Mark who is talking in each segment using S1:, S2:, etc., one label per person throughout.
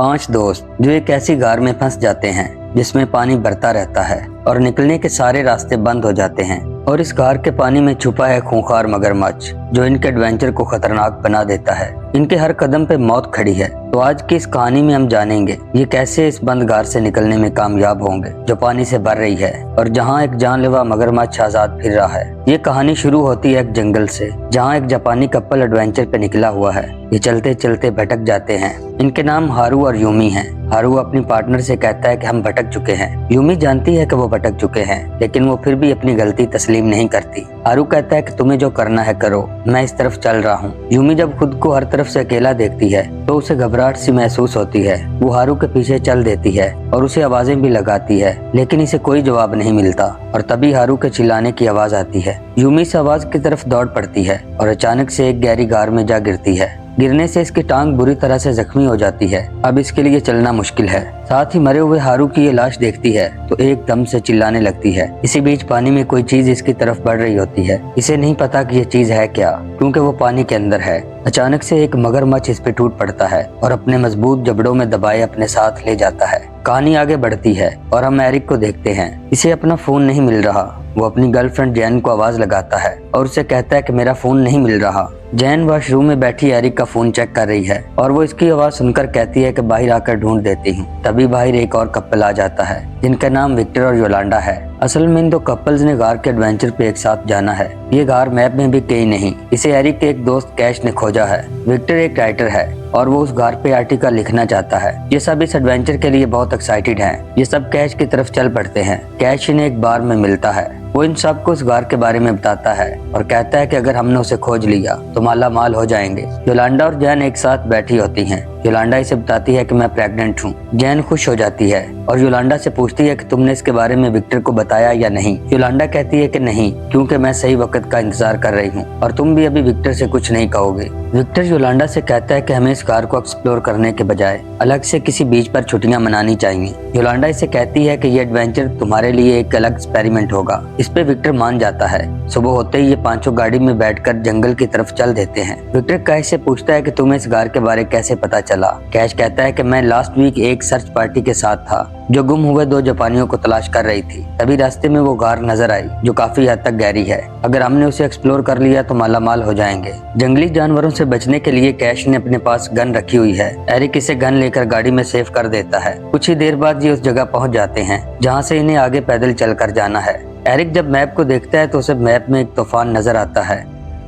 S1: 5 दोस्त जो एक ऐसी गार में फंस जाते हैं जिसमें पानी बढ़ता रहता है और निकलने के सारे रास्ते बंद हो जाते हैं। और इस गार के पानी में छुपा है खूंखार मगरमच्छ जो इनके एडवेंचर को खतरनाक बना देता है। इनके हर कदम पे मौत खड़ी है। तो आज की इस कहानी में हम जानेंगे ये कैसे इस बंद गार से निकलने में कामयाब होंगे जो पानी से भर रही है और जहां एक जानलेवा मगरमच्छ आजाद फिर रहा है। ये कहानी शुरू होती है एक जंगल से जहां एक जापानी कपल एडवेंचर पे निकला हुआ है। ये चलते चलते भटक जाते हैं। इनके नाम हारू और यूमी हैं। हारू अपनी पार्टनर से कहता है कि हम भटक चुके हैं। यूमी जानती है कि वो भटक चुके हैं, लेकिन वो फिर भी अपनी गलती तस्लीम नहीं करती। हारू कहता है कि तुम्हें जो करना है करो, मैं इस तरफ चल रहा हूँ। यूमी जब खुद को हर तरफ से अकेला देखती है तो उसे घबराहट सी महसूस होती है। वो हारू के पीछे चल देती है और उसे आवाजें भी लगाती है, लेकिन इसे कोई जवाब नहीं मिलता। और तभी हारू के चिल्लाने की आवाज आती है। यूमी इस आवाज की तरफ दौड़ पड़ती है और अचानक से एक गहरी गार में जा गिरती है। गिरने से इसकी टांग बुरी तरह से जख्मी हो जाती है। अब इसके लिए चलना मुश्किल है। साथ ही मरे हुए हारू की ये लाश देखती है तो एकदम से चिल्लाने लगती है। इसी बीच पानी में कोई चीज इसकी तरफ बढ़ रही होती है। इसे नहीं पता कि ये चीज है क्या, क्योंकि वो पानी के अंदर है। अचानक से एक मगरमच्छ इस पे टूट पड़ता है और अपने मजबूत जबड़ों में दबाए अपने साथ ले जाता है। कहानी आगे बढ़ती है और हम एरिक को देखते हैं। इसे अपना फोन नहीं मिल रहा। वो अपनी गर्लफ्रेंड जैन को आवाज लगाता है और उसे कहता है कि मेरा फोन नहीं मिल रहा। जैन वॉशरूम में बैठी एरिक का फोन चेक कर रही है और वो इसकी आवाज सुनकर कहती है कि बाहर आकर ढूंढ देती हूँ। तभी बाहर एक और कपल आ जाता है जिनका नाम विक्टर और योलांडा है। असल में इन दो कपल्स ने गार के एडवेंचर पे एक साथ जाना है। ये गार मैप में भी कहीं नहीं। इसे एरिक के एक दोस्त कैश ने खोजा है। विक्टर एक राइटर है और वो उस गार पे आर्टिकल लिखना चाहता है। ये सब इस एडवेंचर के लिए बहुत एक्साइटेड हैं। ये सब कैश की तरफ चल पड़ते हैं। कैश इन्हें एक बार में मिलता है। वो इन सबको उस गार के बारे में बताता है और कहता है कि अगर हमने उसे खोज लिया तो माला माल हो जाएंगे। योलांडा और जैन एक साथ बैठी होती हैं। योलांडा इसे बताती है कि मैं प्रेग्नेंट हूँ। जैन खुश हो जाती है और योलांडा से पूछती है कि तुमने इसके बारे में विक्टर को बताया या नहीं। योलांडा कहती है कि नहीं, क्योंकि मैं सही वक्त का इंतजार कर रही हूँ और तुम भी अभी विक्टर से कुछ नहीं कहोगे। विक्टर योलांडा से कहता है कि हमें इस गार को एक्सप्लोर करने के बजाय अलग से किसी बीच पर छुट्टियां मनानी चाहिए। योलांडा इसे कहती है कि ये एडवेंचर तुम्हारे लिए एक अलग एक्सपेरिमेंट होगा। इस पे विक्टर मान जाता है। सुबह होते ही ये पांचों गाड़ी में बैठकर जंगल की तरफ चल देते हैं। विक्टर कैश से पूछता है कि तुम्हें इस गार के बारे कैसे पता चला। कैश कहता है कि मैं लास्ट वीक एक सर्च पार्टी के साथ था जो गुम हुए 2 जापानियों को तलाश कर रही थी। तभी रास्ते में वो गार नजर आई जो काफी हद तक गहरी है। अगर हमने उसे एक्सप्लोर कर लिया तो मालामाल हो जाएंगे। जंगली जानवरों से बचने के लिए कैश ने अपने पास गन रखी हुई है। एरिक इसे गन लेकर गाड़ी में सेव कर देता है। कुछ ही देर बाद ये उस जगह पहुंच जाते हैं जहां से इन्हें आगे पैदल चलकर जाना है। एरिक जब मैप को देखता है तो उसे मैप में एक तूफान नजर आता है।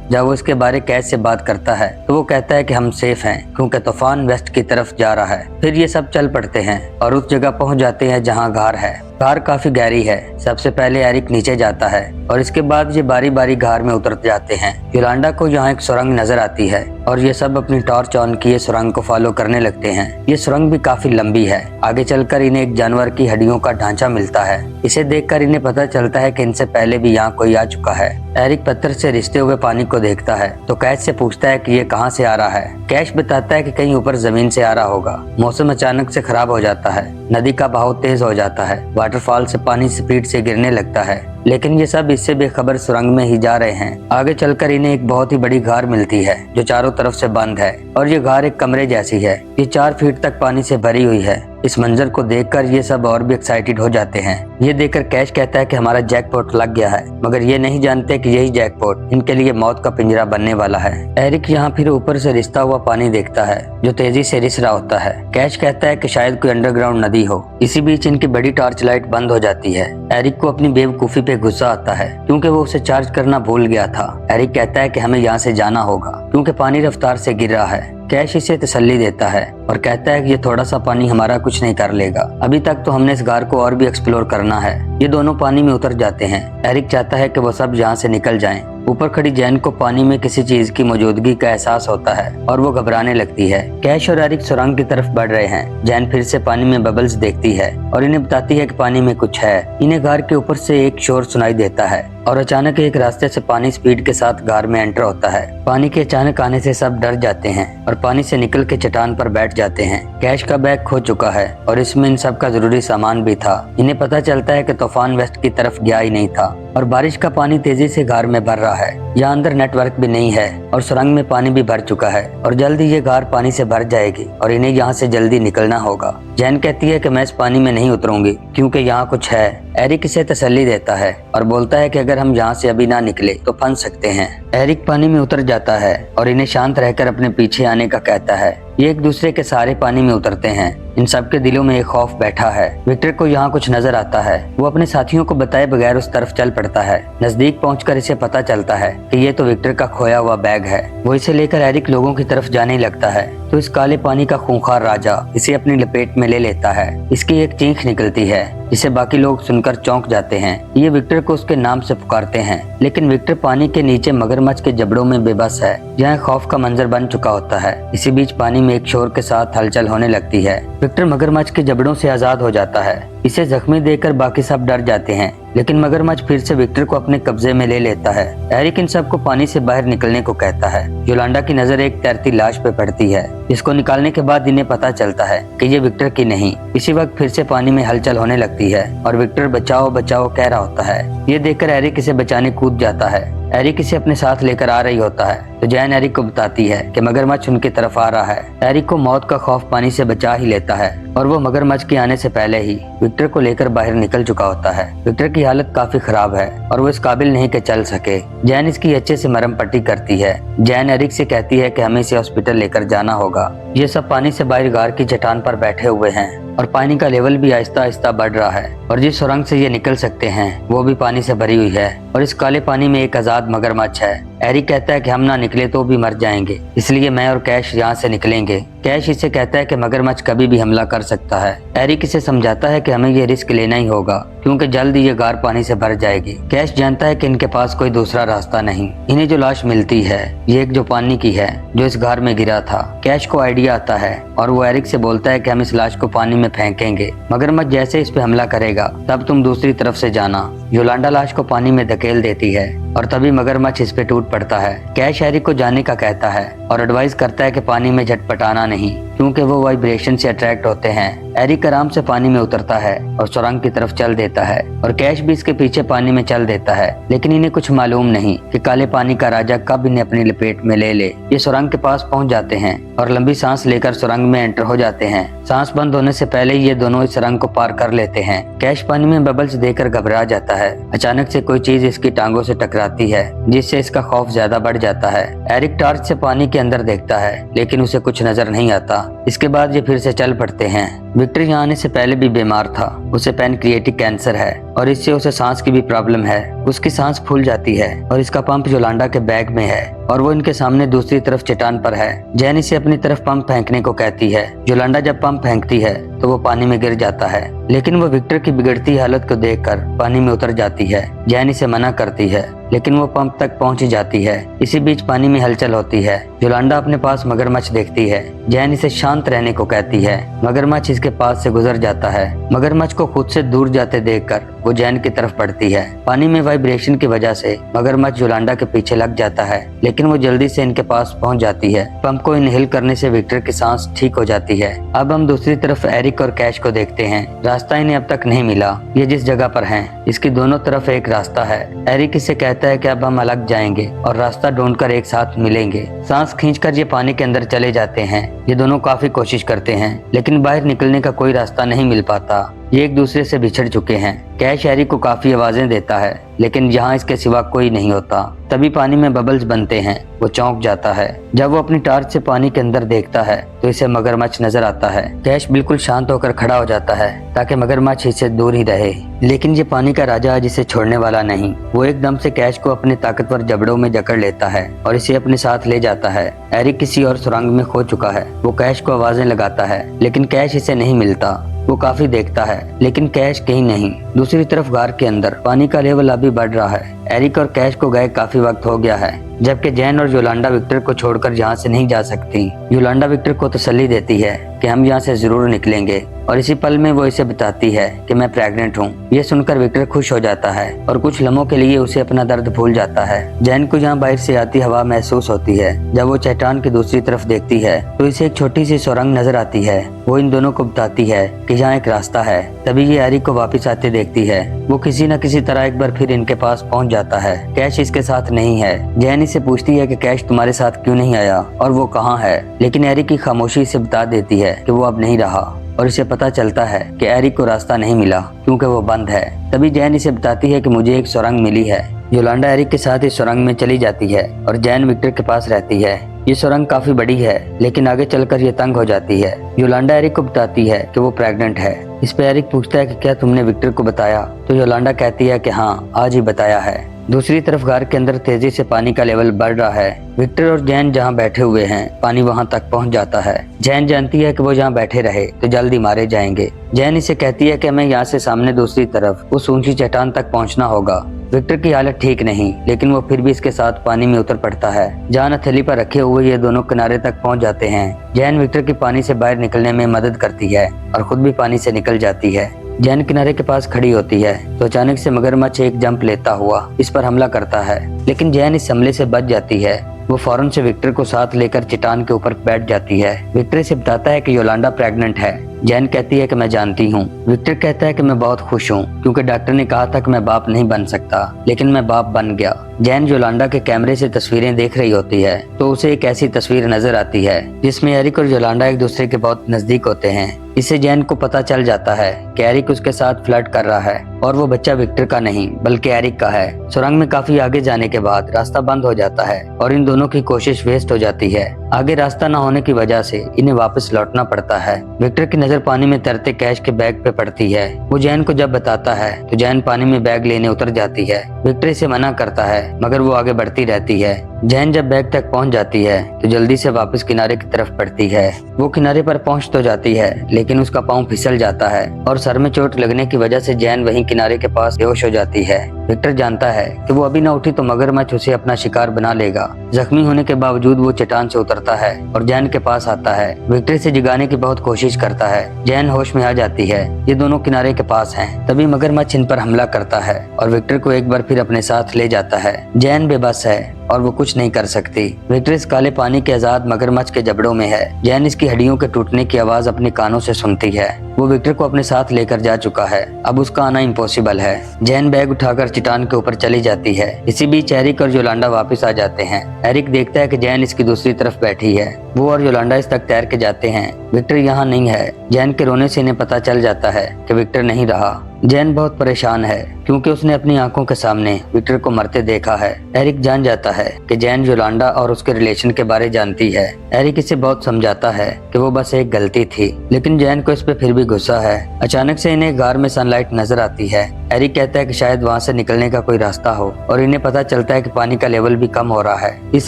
S1: जब वो इसके बारे कैश से बात करता है तो वो कहता है कि हम सेफ हैं क्योंकि तूफान वेस्ट की तरफ जा रहा है। फिर ये सब चल पड़ते हैं और उस जगह पहुंच जाते हैं जहां गार है। गार काफी गहरी है। सबसे पहले एरिक नीचे जाता है और इसके बाद ये बारी बारी गार में उतर जाते हैं। योलांडा को यहाँ एक सुरंग नजर आती है और ये सब अपनी टॉर्च ऑन किए सुरंग को फॉलो करने लगते हैं। ये सुरंग भी काफी लंबी है। आगे चलकर इन्हें एक जानवर की हड्डियों का ढांचा मिलता है। इसे देखकर इन्हें पता चलता है कि इनसे पहले भी यहाँ कोई आ चुका है। एरिक पत्थर से रिसते हुए पानी को देखता है तो कैश से पूछता है कि ये कहाँ से आ रहा है। कैश बताता है कि कहीं ऊपर जमीन से आ रहा होगा। मौसम अचानक से खराब हो जाता है। नदी का बहाव तेज हो जाता है। वाटरफॉल से पानी स्पीड से गिरने लगता है, लेकिन ये सब इससे बेखबर सुरंग में ही जा रहे हैं। आगे चलकर इन्हें एक बहुत ही बड़ी गार मिलती है जो चारों तरफ से बंद है और ये गार एक कमरे जैसी है। ये 4 फीट तक पानी से भरी हुई है। इस मंजर को देखकर ये सब और भी एक्साइटेड हो जाते हैं। ये देखकर कैश कहता है कि हमारा जैकपॉट लग गया है, मगर ये नहीं जानते कि यही जैकपॉट इनके लिए मौत का पिंजरा बनने वाला है। एरिक यहाँ फिर ऊपर से रिसता हुआ पानी देखता है जो तेजी से रिस रहा होता है। कैश कहता है कि शायद कोई अंडरग्राउंड नदी हो। इसी बीच इनकी बड़ी टॉर्च लाइट बंद हो जाती है। एरिक को अपनी बेवकूफी पे गुस्सा आता है क्योंकि वो उसे चार्ज करना भूल गया था। एरिक कहता है कि हमें यहाँ से जाना होगा क्योंकि पानी रफ्तार से गिर रहा है। कैश इसे तसल्ली देता है और कहता है कि ये थोड़ा सा पानी हमारा कुछ नहीं कर लेगा। अभी तक तो हमने इस गार को और भी एक्सप्लोर करना है। ये दोनों पानी में उतर जाते हैं। एरिक चाहता है कि वो सब यहाँ से निकल जाएं। ऊपर खड़ी जैन को पानी में किसी चीज की मौजूदगी का एहसास होता है और वो घबराने लगती है। कैश और एरिक सुरंग की तरफ बढ़ रहे हैं। जैन फिर से पानी में बबल्स देखती है और इन्हें बताती है कि पानी में कुछ है। इन्हें गार के ऊपर से एक शोर सुनाई देता है। और अचानक एक रास्ते से पानी स्पीड के साथ गार में एंटर होता है। पानी के अचानक आने से सब डर जाते हैं और पानी से निकल के चट्टान पर बैठ जाते हैं। कैश का बैग खो चुका है और इसमें इन सब का जरूरी सामान भी था। इन्हें पता चलता है कि तूफान वेस्ट की तरफ गया ही नहीं था और बारिश का पानी तेजी से गार में भर रहा है। यहाँ अंदर नेटवर्क भी नहीं है और सुरंग में पानी भी भर चुका है और जल्द ही ये गार पानी से भर जाएगी और इन्हें यहाँ से जल्दी निकलना होगा। जैन कहती है कि मैं इस पानी में नहीं उतरूंगी क्योंकि यहाँ कुछ है। एरिक इसे तसल्ली देता है और बोलता है कि अगर हम यहाँ से अभी ना निकले तो फंस सकते हैं। एरिक पानी में उतर जाता है और इन्हें शांत रहकर अपने पीछे आने का कहता है। ये एक दूसरे के सारे पानी में उतरते हैं। इन सबके दिलों में एक खौफ बैठा है। विक्टर को यहाँ कुछ नजर आता है। वो अपने साथियों को बताए बगैर उस तरफ चल पड़ता है। नजदीक पहुंचकर इसे पता चलता है कि ये तो विक्टर का खोया हुआ बैग है। वो इसे लेकर एरिक लोगों की तरफ जाने लगता है तो इस काले पानी का खूंखार राजा इसे अपनी लपेट में ले लेता है। इसकी एक चीख निकलती है जिसे बाकी लोग सुनकर चौंक जाते हैं। ये विक्टर को उसके नाम से पुकारते हैं, लेकिन विक्टर पानी के नीचे मगरमच्छ के जबड़ों में बेबस है। यहाँ खौफ का मंजर बन चुका होता है। इसी बीच पानी में एक शोर के साथ हलचल होने लगती है। विक्टर मगरमच्छ के जबड़ों से आजाद हो जाता है। इसे जख्मी देखकर बाकी सब डर जाते हैं, लेकिन मगरमच्छ फिर से विक्टर को अपने कब्जे में ले लेता है। एरिक इन सबको पानी से बाहर निकलने को कहता है। योलांडा की नजर एक तैरती लाश पे पड़ती है। इसको निकालने के बाद इन्हें पता चलता है कि ये विक्टर की नहीं। इसी वक्त फिर से पानी में हलचल होने लगती है और विक्टर बचाओ बचाओ कह रहा होता है। ये देखकर एरिक इसे बचाने कूद जाता है। एरिक इसे अपने साथ लेकर आ रही होता है तो जैन एरिक को बताती है कि मगरमच्छ उनकी तरफ आ रहा है। एरिक को मौत का खौफ पानी से बचा ही लेता है और वो मगरमच्छ के आने से पहले ही विक्टर को लेकर बाहर निकल चुका होता है। विक्टर की हालत काफी खराब है और वो इस काबिल नहीं कि चल सके। जैन इसकी अच्छे से मरहम पट्टी करती है। जैन एरिक से कहती है कि हमें इसे हॉस्पिटल लेकर जाना होगा। ये सब पानी से बाहर गार की चट्टान पर बैठे हुए हैं और पानी का लेवल भी आहिस्ता आहिस्ता बढ़ रहा है और जिस सुरंग से ये निकल सकते हैं वो भी पानी से भरी हुई है और इस काले पानी में एक आजाद मगरमच्छ है। एरिक कहता है कि हम ना निकले तो भी मर जाएंगे, इसलिए मैं और कैश यहाँ से निकलेंगे। कैश इसे कहता है कि मगरमच्छ कभी भी हमला कर सकता है। एरिक इसे समझाता है कि हमें ये रिस्क लेना ही होगा क्योंकि जल्द ये गार पानी से भर जाएगी। कैश जानता है कि इनके पास कोई दूसरा रास्ता नहीं। इन्हें जो लाश मिलती है ये एक जो पानी की है जो इस गार में गिरा था। कैश को आइडिया आता है और वो एरिक से बोलता है कि हम इस लाश को पानी में फेंकेंगे। मगरमच्छ जैसे इस पे हमला करेगा तब तुम दूसरी तरफ से जाना। योलांडा लाश को पानी में धकेल देती है और तभी मगरमच्छ इस पे टूट पड़ता है। कैश एरिक को जाने का कहता है और एडवाइस करता है कि पानी में झटपटाना नहीं क्योंकि वो वाइब्रेशन से अट्रैक्ट होते हैं। एरिक आराम से पानी में उतरता है और सुरंग की तरफ चल देता है और कैश भी इसके पीछे पानी में चल देता है, लेकिन इन्हें कुछ मालूम नहीं कि काले पानी का राजा कब इन्हें अपनी लपेट में ले ले। ये सुरंग के पास पहुंच जाते हैं और लंबी सांस लेकर सुरंग में एंटर हो जाते हैं। सांस बंद होने से पहले ही ये दोनों इस सुरंग को पार कर लेते हैं। कैश पानी में बबल्स देखकर घबरा जाता है। अचानक से कोई चीज इसकी टांगों से टकराती है जिससे इसका खौफ ज्यादा बढ़ जाता है। एरिक टॉर्च से पानी के अंदर देखता है लेकिन उसे कुछ नजर नहीं आता। इसके बाद ये फिर से चल पड़ते हैं। विक्टर यहाँ आने से पहले भी बीमार था। उसे पैनक्रिएटिक कैंसर है और इससे उसे सांस की भी प्रॉब्लम है। उसकी सांस फूल जाती है और इसका पंप योलांडा के बैग में है और वो इनके सामने दूसरी तरफ चट्टान पर है। जैन इसे अपनी तरफ पंप फेंकने को कहती है। योलांडा जब पंप फेंकती है तो वो पानी में गिर जाता है, लेकिन वो विक्टर की बिगड़ती हालत को देखकर पानी में उतर जाती है। जैन इसे मना करती है लेकिन वो पंप तक पहुंच जाती है। इसी बीच पानी में हलचल होती है। योलांडा अपने पास मगरमच्छ देखती है। जैन इसे शांत रहने को कहती है। मगरमच्छ इसके पास से गुजर जाता है। मगरमच्छ को खुद से दूर जाते देखकर वो जैन की तरफ बढ़ती है। पानी में वाइब्रेशन की वजह से मगरमच्छ योलांडा के पीछे लग जाता है, लेकिन वो जल्दी से इनके पास पहुंच जाती है। पंप को इनहेल करने से विक्टर की सांस ठीक हो जाती है। अब हम दूसरी तरफ एरिक और कैश को देखते हैं। रास्ता इन्हें अब तक नहीं मिला। ये जिस जगह पर हैं, इसकी दोनों तरफ एक रास्ता है। एरिक इसे कहता है कि अब हम अलग जाएंगे और रास्ता ढूंढकर एक साथ मिलेंगे। सांस खींचकर ये पानी के अंदर चले जाते हैं। ये दोनों काफी कोशिश करते हैं लेकिन बाहर निकलने का कोई रास्ता नहीं मिल पाता। ये एक दूसरे से बिछड़ चुके हैं। कैश एरिक को काफी आवाजें देता है लेकिन यहाँ इसके सिवा कोई नहीं होता। तभी पानी में बबल्स बनते हैं। वो चौंक जाता है। जब वो अपनी टॉर्च से पानी के अंदर देखता है तो इसे मगरमच्छ नजर आता है। कैश बिल्कुल शांत होकर खड़ा हो जाता है ताकि मगरमच्छ इससे दूर ही रहे, लेकिन ये पानी का राजा जिसे छोड़ने वाला नहीं। वो एकदम से कैश को अपने ताकतवर जबड़ों में जकड़ लेता है और इसे अपने साथ ले जाता है। एरिक किसी और सुरंग में खो चुका है। वो कैश को आवाजें लगाता है लेकिन कैश इसे नहीं मिलता। वो काफी देखता है लेकिन कैश कहीं नहीं। दूसरी तरफ गार के अंदर पानी का लेवल अभी बढ़ रहा है। एरिक और कैश को गए काफी वक्त हो गया है। जबकि जैन और योलांडा विक्टर को छोड़कर यहाँ से नहीं जा सकती। योलांडा विक्टर को तसल्ली देती है कि हम यहाँ से जरूर निकलेंगे और इसी पल में वो इसे बताती है कि मैं प्रेग्नेंट हूँ। ये सुनकर विक्टर खुश हो जाता है और कुछ लम्हों के लिए उसे अपना दर्द भूल जाता है। जैन को यहाँ बाहर से आती हवा महसूस होती है। जब वो चट्टान की दूसरी तरफ देखती है तो इसे एक छोटी सी सुरंग नजर आती है। वो इन दोनों को बताती है कि यहाँ एक रास्ता है। तभी ये एरिक को वापस आते देखती है। वो किसी न किसी तरह एक बार फिर इनके पास पहुँच जाता है। कैश इसके साथ नहीं है। जैन इसे पूछती है कि कैश तुम्हारे साथ क्यों नहीं आया और वो कहाँ है, लेकिन एरिक की खामोशी इसे बता देती है कि वो अब नहीं रहा और इसे पता चलता है कि एरिक को रास्ता नहीं मिला क्योंकि वो बंद है। तभी जैन इसे बताती है कि मुझे एक सुरंग मिली है। योलांडा एरिक के साथ इस सुरंग में चली जाती है और जैन विक्टर के पास रहती है। ये सुरंग काफी बड़ी है लेकिन आगे चलकर ये तंग हो जाती है। योलांडा एरिक को बताती है कि वो प्रेग्नेंट है। इस पे एरिक पूछता है कि क्या तुमने विक्टर को बताया, तो योलांडा कहती है कि हाँ, आज ही बताया है। दूसरी तरफ घर के अंदर तेजी से पानी का लेवल बढ़ रहा है। विक्टर और जैन जहाँ बैठे हुए हैं पानी वहाँ तक पहुँच जाता है। जैन जानती है कि वो जहाँ बैठे रहे तो जल्दी मारे जाएंगे। जैन इसे कहती है कि हमें यहाँ से सामने दूसरी तरफ उस ऊंची चट्टान तक पहुँचना होगा। विक्टर की हालत ठीक नहीं लेकिन वो फिर भी इसके साथ पानी में उतर पड़ता है। जहाँ हथेली पर रखे हुए ये दोनों किनारे तक पहुँच जाते हैं। जैन विक्टर की पानी से बाहर निकलने में मदद करती है और खुद भी पानी से निकल जाती है। जैन किनारे के पास खड़ी होती है तो अचानक से मगरमच्छ एक जंप लेता हुआ इस पर हमला करता है, लेकिन जैन इस हमले से बच जाती है। वो फौरन से विक्टर को साथ लेकर चट्टान के ऊपर बैठ जाती है। विक्टर से बताता है कि योलांडा प्रेग्नेंट है। जैन कहती है कि मैं जानती हूँ। विक्टर कहता है कि मैं बहुत खुश हूँ क्योंकि डॉक्टर ने कहा था कि मैं बाप नहीं बन सकता, लेकिन मैं बाप बन गया। जैन योलांडा के कैमरे से तस्वीरें देख रही होती है तो उसे एक ऐसी तस्वीर नजर आती है जिसमें एरिक और योलांडा एक दूसरे के बहुत नजदीक होते हैं। इससे जैन को पता चल जाता है कि एरिक उसके साथ फ्लर्ट कर रहा है और वो बच्चा विक्टर का नहीं बल्कि एरिक का है। सुरंग में काफी आगे जाने के बाद रास्ता बंद हो जाता है और इन दोनों की कोशिश वेस्ट हो जाती है। आगे रास्ता न होने की वजह से इन्हें वापस लौटना पड़ता है। विक्टर की नजर पानी में तैरते कैश के बैग पे पड़ती है। वो जैन को जब बताता है तो जैन पानी में बैग लेने उतर जाती है। विक्टर इसे मना करता है मगर वो आगे बढ़ती रहती है। जैन जब बैग तक पहुंच जाती है तो जल्दी से वापस किनारे की तरफ बढ़ती है। वो किनारे पर पहुंच तो जाती है लेकिन उसका पाँव फिसल जाता है और सर में चोट लगने की वजह से जैन वहीं किनारे के पास बेहोश हो जाती है। विक्टर जानता है कि वो अभी न उठी तो मगरमच्छ उसे अपना शिकार बना लेगा। जख्मी होने के बावजूद वो चट्टान से उतरता है और जैन के पास आता है। विक्टर से जगाने की बहुत कोशिश करता है। जैन होश में आ जाती है। ये दोनों किनारे के पास हैं। तभी मगरमच्छ इन पर हमला करता है और विक्टर को एक बार फिर अपने साथ ले जाता है। जैन बेबस है और वो कुछ नहीं कर सकती। विक्टर इस काले पानी के आजाद मगरमच्छ के जबड़ों में है। जैन इसकी हड्डियों के टूटने की आवाज अपने कानों से सुनती है। वो विक्टर को अपने साथ लेकर जा चुका है। अब उसका आना इम्पॉसिबल है। जैन बैग उठाकर चट्टान के ऊपर चली जाती है। इसी बीच एरिक और योलांडा वापस आ जाते हैं। एरिक देखता है कि जैन इसकी दूसरी तरफ बैठी है। वो और योलांडा इस तक तैर के जाते हैं। विक्टर यहाँ नहीं है। जैन के रोने से इन्हें पता चल जाता है कि विक्टर नहीं रहा। जैन बहुत परेशान है क्योंकि उसने अपनी आंखों के सामने विक्टर को मरते देखा है। एरिक जान जाता है कि जैन योलांडा और उसके रिलेशन के बारे जानती है। एरिक इसे बहुत समझाता है कि वो बस एक गलती थी, लेकिन जैन को इस पे फिर भी गुस्सा है। अचानक से इन्हें गार में सनलाइट नजर आती है। एरिक कहता है कि शायद वहाँ से निकलने का कोई रास्ता हो और इन्हें पता चलता है कि पानी का लेवल भी कम हो रहा है। इस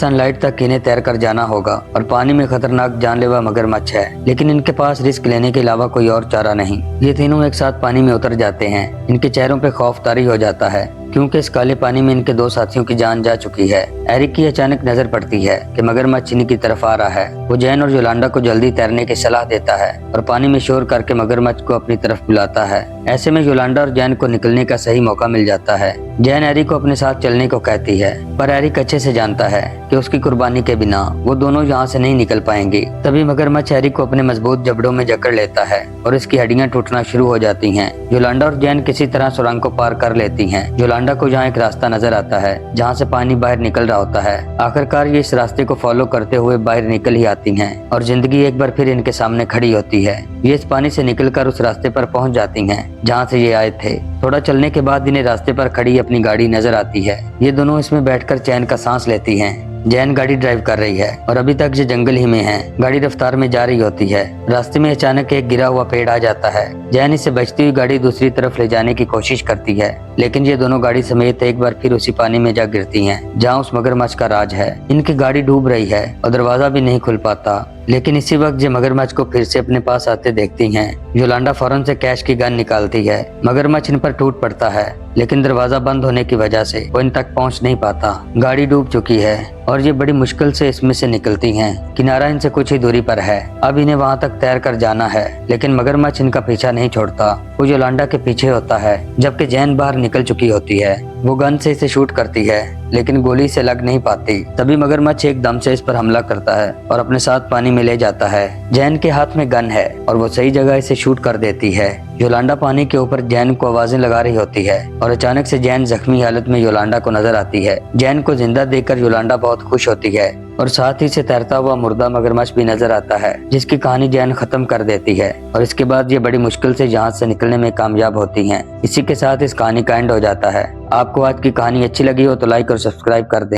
S1: सनलाइट तक इन्हें तैर कर जाना होगा और पानी में खतरनाक जानलेवा मगरमच्छ है, लेकिन इनके पास रिस्क लेने के अलावा कोई और चारा नहीं। ये तीनों एक साथ पानी में उतर जाते हैं। इनके चेहरों पे खौफ तारी हो जाता है क्योंकि इस काले पानी में इनके दो साथियों की जान जा चुकी है। एरिक की अचानक नजर पड़ती है कि मगरमच्छ इन्हीं की तरफ आ रहा है। वो जैन और योलांडा को जल्दी तैरने की सलाह देता है और पानी में शोर करके मगरमच्छ को अपनी तरफ बुलाता है। ऐसे में योलांडा और जैन को निकलने का सही मौका मिल जाता है। जैन एरिक को अपने साथ चलने को कहती है, पर एरिक अच्छे से जानता है कि उसकी कुर्बानी के बिना वो दोनों यहाँ से नहीं निकल पाएंगे। तभी मगरमच्छ एरिक को अपने मजबूत जबड़ों में जकड़ लेता है और इसकी हड्डियां टूटना शुरू हो जाती हैं। योलांडा और जैन किसी तरह सुरंग को पार कर लेती हैं। योलांडा को यहाँ एक रास्ता नजर आता है जहाँ से पानी बाहर निकल रहा होता है। आखिरकार ये इस रास्ते को फॉलो करते हुए बाहर निकल ही आती हैं और जिंदगी एक बार फिर इनके सामने खड़ी होती है। ये इस पानी से निकलकर उस रास्ते पर पहुंच जाती हैं जहाँ से ये आए थे। थोड़ा चलने के बाद इन्हें रास्ते पर खड़ी अपनी गाड़ी नजर आती है। ये दोनों इसमें बैठकर चैन का सांस लेती हैं। जैन गाड़ी ड्राइव कर रही है और अभी तक ये जंगल ही में है। गाड़ी रफ्तार में जा रही होती है। रास्ते में अचानक एक गिरा हुआ पेड़ आ जाता है। जैन इसे बचती हुई गाड़ी दूसरी तरफ ले जाने की कोशिश करती है, लेकिन ये दोनों गाड़ी समेत एक बार फिर उसी पानी में जा गिरती हैं जहाँ उस मगरमच्छ का राज है। इनकी गाड़ी डूब रही है और दरवाजा भी नहीं खुल पाता। लेकिन इसी वक्त ये मगरमच्छ को फिर से अपने पास आते देखती हैं। योलांडा फौरन से कैश की गन निकालती है। मगरमच्छ इन पर टूट पड़ता है, लेकिन दरवाजा बंद होने की वजह से वो इन तक पहुंच नहीं पाता। गाड़ी डूब चुकी है और ये बड़ी मुश्किल से इसमें से निकलती हैं। किनारा इनसे कुछ ही दूरी पर है। अब इन्हें वहां तक तैर कर जाना है, लेकिन मगरमच्छ इनका पीछा नहीं छोड़ता। वो योलांडा के पीछे होता है, जबकि जैन बाहर निकल चुकी होती है। वो गन से इसे शूट करती है, लेकिन गोली से लग नहीं पाती। तभी मगरमच्छ एकदम से इस पर हमला करता है और अपने साथ पानी में ले जाता है। जैन के हाथ में गन है और वो सही जगह इसे शूट कर देती है। योलांडा पानी के ऊपर जैन को आवाजें लगा रही होती है और अचानक से जैन जख्मी हालत में योलांडा को नजर आती है। जैन को जिंदा देखकर योलांडा बहुत खुश होती है और साथ ही से तैरता हुआ मुर्दा मगरमच्छ भी नजर आता है, जिसकी कहानी जैन खत्म कर देती है। और इसके बाद ये बड़ी मुश्किल से जहाज से निकलने में कामयाब होती हैं। इसी के साथ इस कहानी का एंड हो जाता है। आपको आज की कहानी अच्छी लगी हो तो लाइक और सब्सक्राइब कर दें।